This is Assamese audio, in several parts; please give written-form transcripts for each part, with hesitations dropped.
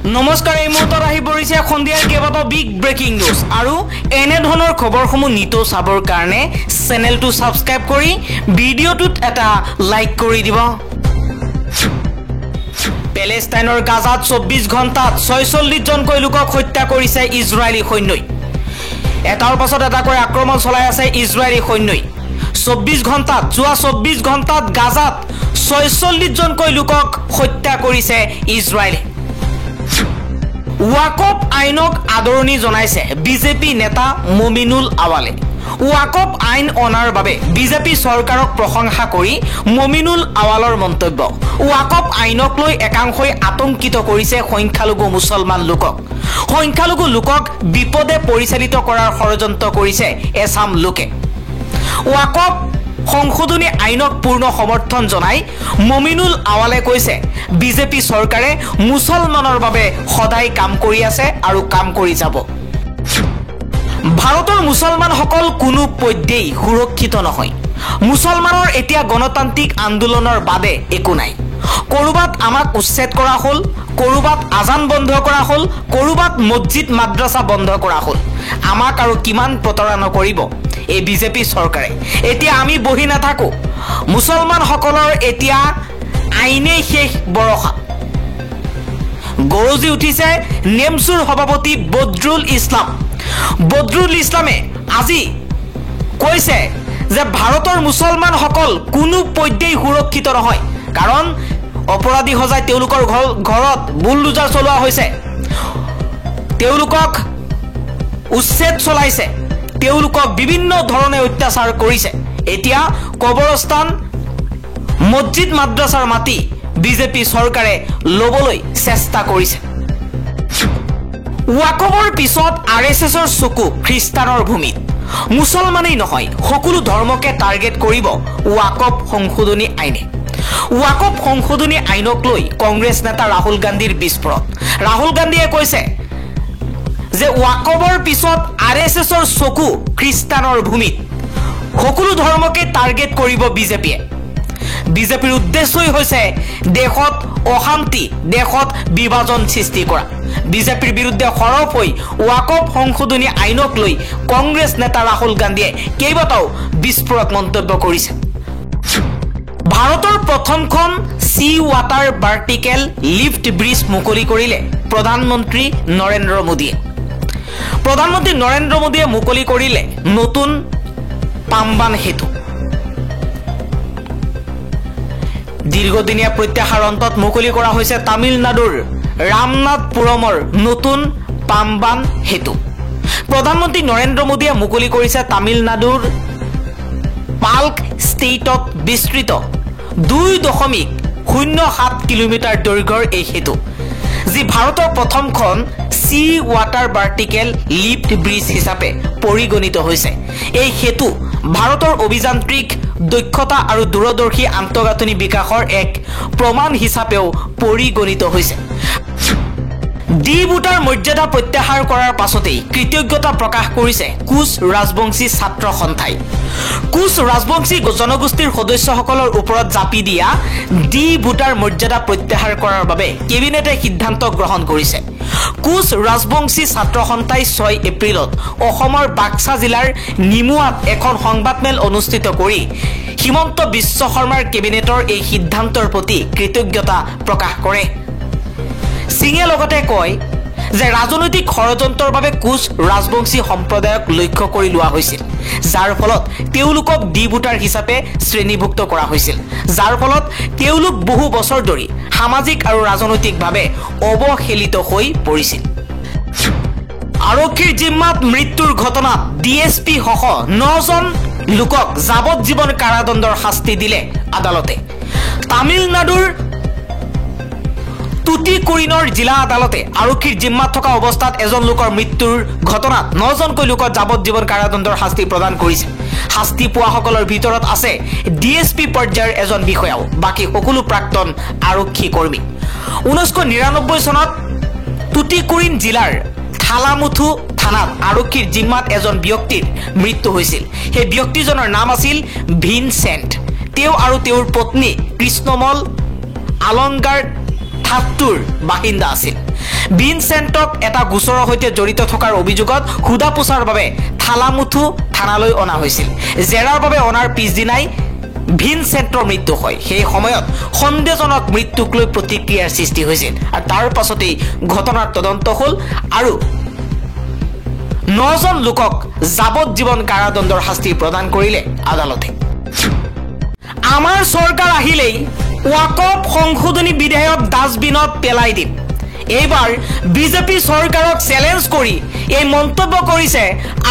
নমস্কাৰ এই মুহূৰ্তত আহি পৰিছে সন্ধিয়াৰ কেইবাটাও বিগ ব্ৰেকিং নিউজ আৰু এনে ধৰণৰ খবৰসমূহ নিতৌ চাবৰ কাৰণে চেনেলটো সাবস্ক্ৰাইব কৰি ভিডিঅ'টোত এটা লাইক কৰি দিব। পেলেষ্টাইনৰ গাজাত 24 ঘণ্টাত 46 জনকৈ লোকক হত্যা কৰিছে ইজৰাইলী সৈন্যই। এটাৰ পাছত এটা কৰি আক্ৰমণ চলাই আছে ইজৰাইলী সৈন্যই। 24 ঘণ্টাত গাজাত 46 জনকৈ লোকক হত্যা কৰিছে ইজৰাইলে। ওয়াকফ আইনক আদৰণি জনাইছে বিজেপি নেতা মমিনুল আৱালে। ওয়াকফ আইন অনাৰ বাবে বিজেপি চৰকাৰক প্ৰশংসা কৰি মমিনুল আৱালৰ মন্তব্য। ওয়াকফ আইনক লৈ একাংশই আতংকিত কৰিছে সংখ্যালঘু মুছলমান লোকক। সংখ্যালঘু লোকক বিপদে পৰিচালিত কৰাৰ ষড়যন্ত্ৰ কৰিছে এছাম লোকে। ওয়াকফ সংশোধনী আইনক পূৰ্ণ সমৰ্থন জনাই মমিনুল আৱালে কৈছে বিজেপি চৰকাৰে মুছলমানৰ বাবে সদায় কাম কৰি আছে আৰু কাম কৰি যাব। ভাৰতৰ মুছলমানসকল কোনো পধ্যেই সুৰক্ষিত নহয়। মুছলমানৰ এতিয়া গণতান্ত্ৰিক আন্দোলনৰ বাদে একো নাই। কৰবাত আমাক উচ্ছেদ কৰা হ'ল, কৰবাত আজান বন্ধ কৰা হ'ল, কৰবাত মছজিদ মাদ্ৰাছা বন্ধ কৰা হ'ল। আমাক আৰু কিমান প্ৰতাৰণা কৰিব এই বিজেপি চৰকাৰে। এতিয়া আমি বহি নাথাকো। মুছলমানসকলৰ এতিয়া আইনেই শেষ ভৰসা। গৰজি উঠিছে নেমচুৰ সভাপতি বদৰুল ইছলাম। বদৰুল ইছলামে আজি কৈছে যে ভাৰতৰ মুছলমানসকল কোনো পধ্যেই সুৰক্ষিত নহয়, কাৰণ অপৰাধী সজাই তেওঁলোকৰ ঘৰত বুলডোজাৰ চলোৱা হৈছে, তেওঁলোকক উচ্ছেদ চলাইছে, তেওঁলোকক বিভিন্ন ধৰণে অত্যাচাৰ কৰিছে। এতিয়া কবৰস্থান মছজিদ মাদ্ৰাছাৰ মাটি বিজেপি চৰকাৰে ল'বলৈ চেষ্টা কৰিছে। ওয়াকফৰ পিছত আৰএছএছৰ চকু খ্ৰীষ্টানৰ ভূমিত। মুছলমানেই নহয়, সকলো ধৰ্মকে টাৰ্গেট কৰিব ওয়াকফ সংশোধনী আইনে। ওয়াকফ সংশোধনী আইনক লৈ কংগ্ৰেছ নেতা ৰাহুল গান্ধীৰ বিস্ফোৰণ। ৰাহুল গান্ধীয়ে কৈছে যে ওয়াকফৰ পিছত আৰএছএছৰ চকু খ্ৰীষ্টানৰ ভূমিত। সকলো ধৰ্মকে টাৰ্গেট কৰিব বিজেপিয়ে। বিজেপিৰ উদ্দেশ্যই হৈছে দেশত অশান্তি, দেশত বিভাজন সৃষ্টি কৰা। বিজেপিৰ বিৰুদ্ধে সৰব হৈ ওয়াকফ সংশোধনী আইনক লৈ কংগ্ৰেছ নেতা ৰাহুল গান্ধীয়ে কেইবাটাও বিস্ফোৰক মন্তব্য কৰিছে। ভাৰতৰ প্ৰথমখন sea water vertical lift bridge মুকলি কৰিলে প্ৰধানমন্ত্ৰী নৰেন্দ্ৰ মোদীয়ে। প্ৰধানমন্ত্ৰী নৰেন্দ্ৰ মোদীয়ে মুকলি কৰিলে নতুন পাম্বান সেতু। দীৰ্ঘদিনীয়া প্ৰত্যাহাৰ অন্তত মুকলি কৰা হৈছে তামিলনাডুৰ ৰামনাথপুৰমৰ নতুন পাম্বান সেতু। প্ৰধানমন্ত্ৰী নৰেন্দ্ৰ মোদীয়ে মুকলি কৰিছে তামিলনাডুৰ পাল্ক ষ্টেটত বিস্তৃত 2.07 কিলোমিটাৰ দৈৰ্ঘ্যৰ এই সেতু, যি ভাৰতৰ প্ৰথমখন sea water vertical lift bridge হিচাপে পৰিগণিত হৈছে। এই সেতু ভাৰতৰ অভিযান্ত্ৰিক দক্ষতা আৰু দূৰদৰ্শী আন্তঃগাঁথনি বিকাশৰ এক প্ৰমাণ হিচাপেও পৰিগণিত হৈছে। ডি বুটাৰ মৰ্যাদা প্ৰত্যাহাৰ কৰাৰ পাছতেই কৃতজ্ঞতা প্ৰকাশ কৰিছে কোচ ৰাজবংশী ছাত্ৰ সন্থাই। কোচ ৰাজবংশী জনগোষ্ঠীৰ সদস্যসকলৰ ওপৰত জাপি দিয়া ডি বুটাৰ মৰ্যাদা প্ৰত্যাহাৰ কৰাৰ বাবে কেবিনেটে সিদ্ধান্ত গ্ৰহণ কৰিছে। কোচ ৰাজবংশী ছাত্ৰ সন্থাই 6 এপ্ৰিলত অসমৰ বাক্সা জিলাৰ নিমুৱাত এখন সংবাদমেল অনুষ্ঠিত কৰি হিমন্ত বিশ্ব শৰ্মাৰ কেবিনেটৰ এই সিদ্ধান্তৰ প্ৰতি কৃতজ্ঞতা প্ৰকাশ কৰে। সিঙে লগতে কয় যে ৰাজনৈতিক ষড়যন্ত্ৰৰ বাবে কোচ ৰাজবংশী সম্প্ৰদায়ক লক্ষ্য কৰি লোৱা হৈছিল, যাৰ ফলত তেওঁলোকক ডি বুটাৰ হিচাপে শ্ৰেণীভুক্ত কৰা হৈছিল, যাৰ ফলত তেওঁলোক বহু বছৰ ধৰি সামাজিক আৰু ৰাজনৈতিকভাৱে অৱহেলিত হৈ পৰিছিল। আৰক্ষীৰ জিম্মাত মৃত্যুৰ ঘটনাত ডিএছপি সহ 9 জন লোকক যাৱজ্জীৱন কাৰাদণ্ডৰ শাস্তি দিলে আদালতে। তামিলনাডুৰ টুটিকোৰিনৰ জিলা আদালতে আৰক্ষীৰ জিম্মাত থকা অৱস্থাত এজন লোকৰ মৃত্যুৰ ঘটনাত 9 জনকৈ লোকক যাৱজ্জীৱন কাৰাদণ্ডৰ শাস্তি প্ৰদান কৰিছে। শাস্তি পোৱাসকলৰ ভিতৰত আছে ডিএছপি পৰ্যায়ৰ এজন বিষয়াও, বাকী সকলো প্ৰাক্তন আৰক্ষী কৰ্মী। 1999 চনত টুটিকোৰিন জিলাৰ থালামুথু থানাত আৰক্ষীৰ জিম্মাত এজন ব্যক্তিৰ মৃত্যু হৈছিল। সেই ব্যক্তিজনৰ নাম আছিল ভিনচেণ্ট। তেওঁ আৰু তেওঁৰ পত্নী কৃষ্ণমল আলংগাৰ থাট্টুৰ বাসিন্দা আছিল। ভিনচেণ্টক এটা গোচৰৰ সৈতে জড়িত থকাৰ অভিযোগত হুদা পোছাৰ বাবে থালামুথু থানালৈ অনা হৈছিল। জেৰাৰ বাবে অনাৰ পিছদিনাই ভিনচেণ্টৰ মৃত্যু হয়। সেই সময়ত সন্দেহজনক মৃত্যুক লৈ প্ৰতিক্ৰিয়াৰ সৃষ্টি হৈছিল আৰু তাৰ পাছতেই ঘটনাৰ তদন্ত হ'ল আৰু 9জন লোকক যাৱজ্জীৱন কাৰাদণ্ডৰ শাস্তি প্ৰদান কৰিলে আদালতে। আমাৰ চৰকাৰ আহিলেই ৱাকফ সংশোধনী বিধেয়ক ডাষ্টবিনত পেলাই দিম। এইবাৰ বিজেপি চৰকাৰক চেলেঞ্জ কৰি এই মন্তব্য কৰিছে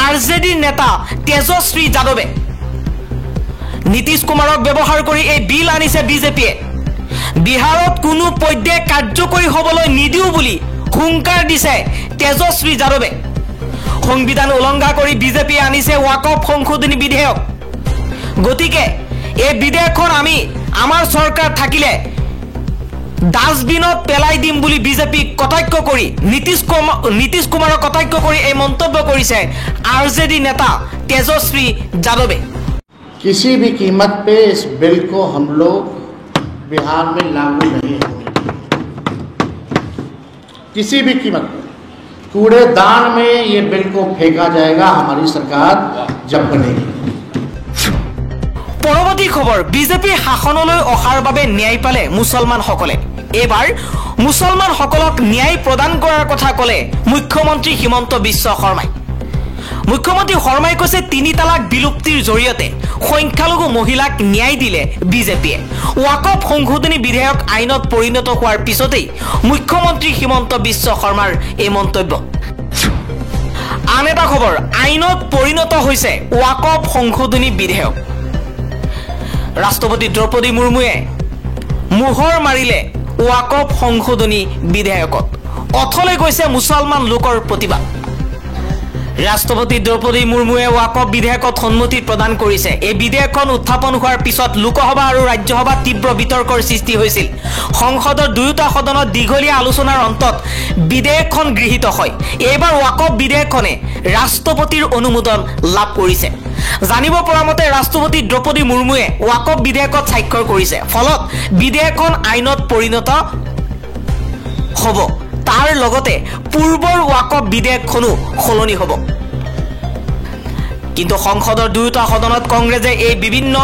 আৰজেডিৰ নেতা তেজস্বী যাদৱে। নীতিশ কুমাৰক ব্যৱহাৰ কৰি এই বিল আনিছে বিজেপিয়ে। বিহাৰত কোনো পধ্যে কাৰ্যকৰী হ'বলৈ নিদিও বুলি হুংকাৰ দিছে তেজস্বী যাদৱে। সংবিধান উলংঘা কৰি বিজেপিয়ে আনিছে ৱাকফ সংশোধনী বিধেয়ক। গতিকে এই বিধেয়কখন আমাৰ চৰকাৰ থাকিলে ডাষ্টবিনত পেলাই দিম বুলি বিজেপিক কটাক্ষ কৰি নীতিশ কুমাৰক কটাক্ষ কৰি এই মন্তব্য কৰিছে আৰজেডি নেতা তেজস্বী যাদৱে। किसी भी कीमत पे इस बिल को हम लोग बिहार में लागू नहीं होंगे, किसी भी कीमत पे। कूड़ेदान में ये बिल को फेंका जाएगा हमारी सरकार जब बनेगी। পৰৱৰ্তী খবৰ, বিজেপি শাসনলৈ অহাৰ বাবে ন্যায় পালে মুছলমানসকলে। এইবাৰ মুছলমানসকলক ন্যায় প্ৰদান কৰাৰ কথা ক'লে মুখ্যমন্ত্ৰী হিমন্ত বিশ্ব শৰ্মাই। মুখ্যমন্ত্ৰী শৰ্মাই কৈছে 3 তালাক বিলুপ্তিৰ জৰিয়তে সংখ্যালঘু মহিলাক ন্যায় দিলে বিজেপিয়ে। ৱাকফ সংশোধনী বিধেয়ক আইনত পৰিণত হোৱাৰ পিছতেই মুখ্যমন্ত্ৰী হিমন্ত বিশ্ব শৰ্মাৰ এই মন্তব্য। আন এটা খবৰ, আইনত পৰিণত হৈছে ৱাকফ সংশোধনী বিধেয়ক। ৰাষ্ট্ৰপতি দ্ৰৌপদী মুৰ্মুৱে মোহৰ মাৰিলে ৱাকফ সংশোধনী বিধেয়কত। অথলে গৈছে মুছলমান লোকৰ প্ৰতিবাদ। ৰাষ্ট্ৰপতি দ্ৰৌপদী মুৰ্মুৱে ৱাকফ বিধেয়কত সন্মতি প্ৰদান কৰিছে। এই বিধেয়কখন উত্থাপন হোৱাৰ পিছত লোকসভা আৰু ৰাজ্যসভাত তীব্ৰ বিতৰ্কৰ সৃষ্টি হৈছিল। সংসদৰ দুয়োটা সদনত দীঘলীয়া আলোচনাৰ অন্তত বিধেয়কখন গৃহীত হয়। এইবাৰ ৱাকফ বিধেয়কখনে ৰাষ্ট্ৰপতিৰ অনুমোদন লাভ কৰিছে। জানিব পৰা মতে ৰাষ্ট্ৰপতি দ্ৰৌপদী মুৰ্মুৱে ৱাকফ বিধেয়কত স্বাক্ষৰ কৰিছে। ফলত বিধেয়কখন আইনত পৰিণত হ'ব। তাৰ লগতে পূৰ্বৰ ৱাকফ বিধেয়কখনো সলনি হ'ব। কিন্তু সংসদৰ দুয়োটা সদনত কংগ্ৰেছে এই বিভিন্ন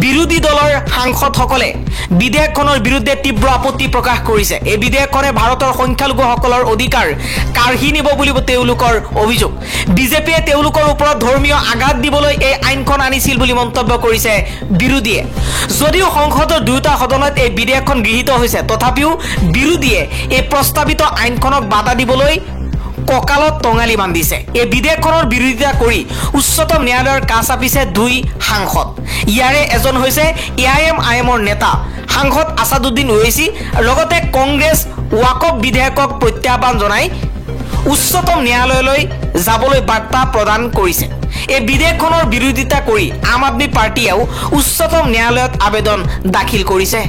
বিৰোধী দলৰ সাংসদসকলে বিধেয়কখনৰ বিৰুদ্ধে তীব্ৰ আপত্তি প্ৰকাশ কৰিছে। এই বিধেয়কখনে ভাৰতৰ সংখ্যালঘুসকলৰ অধিকাৰ কাঢ়ি নিব বুলি তেওঁলোকৰ অভিযোগ। বিজেপিয়ে তেওঁলোকৰ ওপৰত ধৰ্মীয় আঘাত দিবলৈ এই আইনখন আনিছিল বুলি মন্তব্য কৰিছে বিৰোধীয়ে। যদিও সংসদৰ দুয়োটা সদনত এই বিধেয়কখন গৃহীত হৈছে, তথাপিও বিৰোধীয়ে এই প্ৰস্তাৱিত আইনখনক বাধা দিবলৈ কঁকালত টঙালি বান্ধিছে। এই বিধেয়কখনৰ বিৰোধিতা কৰি উচ্চতম ন্যায়ালয়ৰ কাষ চাপিছে 2 সাংসদ। ইয়াৰে এজন হৈছে AIM-IMৰ নেতা সাংসদ আছাদুদ্দিন ওৱেইচি। লগতে কংগ্ৰেছ ৱাকফ বিধেয়কক প্ৰত্যাহ্বান জনাই উচ্চতম ন্যায়ালয়লৈ যাবলৈ বাৰ্তা প্ৰদান কৰিছে। এই বিধেয়কখনৰ বিৰোধিতা কৰি আম আদমি পাৰ্টিয়েও উচ্চতম ন্যায়ালয়ত আবেদন দাখিল কৰিছে।